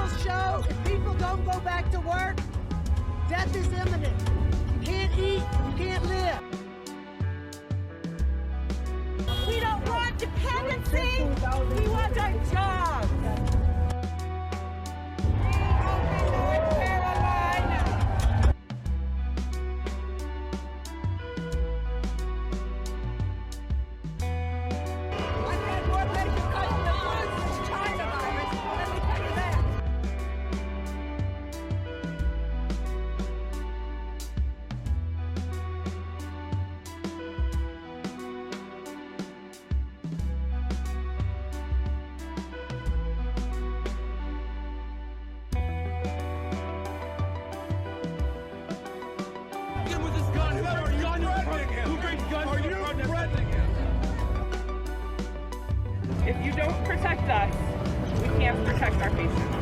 polls show if people don't go back to work, death is imminent. You can't eat, you can't live. We don't want dependency. We want our jobs. Open North Carolina. I've had more patients cutting the food since China virus. Let me tell you that. Him with his gun. Are you threatening him? Who brings guns? Are you threatening him? If you don't protect us, we can't protect our patients.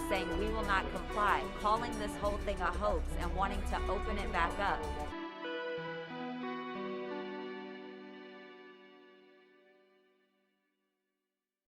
Saying we will not comply, calling this whole thing a hoax and wanting to open it back up.